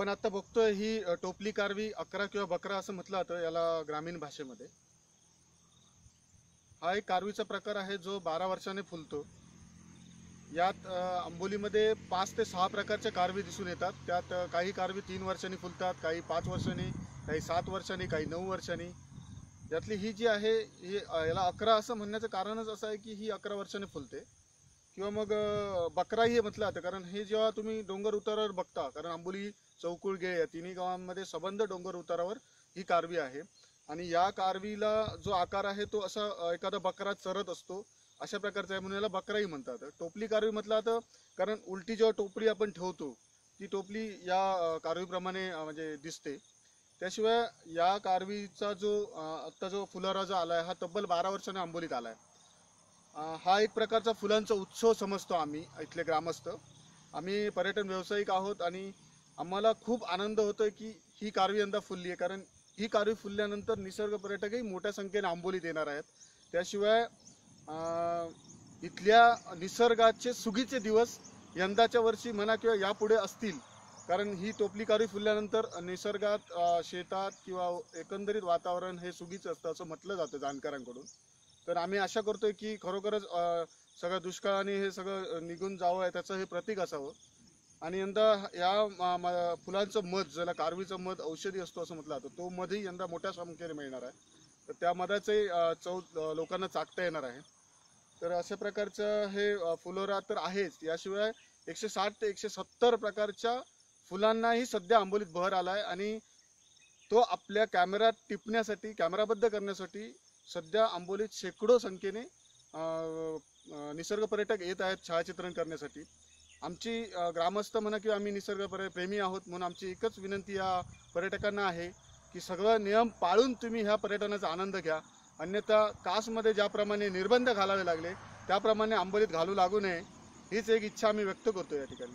आपण आता बघतोय ही टोपली कारवी अकरा किंवा बकरा असं म्हटलं जातं याला ग्रामीण भाषेमध्ये. हा एक कारवीचा प्रकार आहे जो 12 वर्षाने फुलतो. यात आंबोलीमध्ये 5 ते 6 प्रकारच्या कारवी दिसून येतात. त्यात काही कारवी 3 वर्षांनी फुलतात, काही 5 वर्षांनी, काही 7 वर्षांनी, काही 9 वर्षांनी. यातली ही जी आहे ही याला 11 असं म्हणण्याचं कारणच असं आहे की ही 11 वर्षांनी फुलते. किंवा मग बकराही म्हटलं जातं, कारण हे जेव्हा तुम्ही डोंगर उतारावर बघता, कारण आंबोली, चौकुळगे या तिन्ही गावांमध्ये सबंध डोंगर उतारावर ही कारवी आहे. आणि या कारवीला जो आकार आहे तो असा एखादा बकरा चरत असतो अशा प्रकारचा आहे, म्हणून याला बकराही म्हणतात. टोपली कारवी म्हटलं जातं कारण उलटी जेव्हा टोपली आपण ठेवतो ती टोपली या कारवीप्रमाणे म्हणजे दिसते. त्याशिवाय या कारवीचा जो आत्ता जो फुलोरा जो आला आहे हा तब्बल 12 वर्षांनी आंबोलीत आला आहे. हा एक प्रकारचा फुलांचा उत्सव समजतो आम्ही इथले ग्रामस्थ. आम्ही पर्यटन व्यावसायिक आहोत आणि आम्हाला खूप आनंद होतोय की ही कारवी यंदा फुलली आहे, कारण ही कारवी फुलल्यानंतर निसर्ग पर्यटकही मोठ्या संख्येने आंबोलीत येणार आहेत. त्याशिवाय इथल्या निसर्गाचे सुगीचे दिवस यंदाच्या वर्षी म्हणा किंवा यापुढे असतील, कारण ही टोपली कारवी फुलल्यानंतर निसर्गात शेतात किंवा एकंदरीत वातावरण हे सुगीचं असतं असं म्हटलं जातं जाणकारांकडून. तर आम्ही आशा करतोय की खरोखरच सगळं दुष्काळाने हे सगळं निघून जावं आहे त्याचं हे प्रतीक असावं. आणि यंदा या फुलांचं मध, ज्याला कारवीचं मध औषधी असतो असं म्हटलं जातं, तो मधही यंदा मोठ्या संख्येने मिळणार आहे. तर त्या मधाचे चव लोकांना चाखता येणार आहे. तर अशा प्रकारचं हे फुलोरा तर आहेच. याशिवाय 160 ते 170 प्रकारच्या फुलांनाही सध्या आंबोलीत बहर आला आहे आणि तो आपल्या कॅमेऱ्यात टिपण्यासाठी, कॅमेराबद्ध करण्यासाठी सध्या आंबोलीत शेकडो संख्येने निसर्ग पर्यटक येत आहेत छायाचित्रण करण्यासाठी. आमची ग्रामस्थ म्हणा किंवा आम्ही निसर्ग प्रेमी आहोत म्हणून आमची एकच विनंती या पर्यटकांना आहे की सगळं नियम पाळून तुम्ही ह्या पर्यटनाचा आनंद घ्या. अन्यथा कासमध्ये ज्याप्रमाणे निर्बंध घालावे लागले त्याप्रमाणे आंबोलीत घालू लागू नये हीच एक इच्छा आम्ही व्यक्त करतो या ठिकाणी.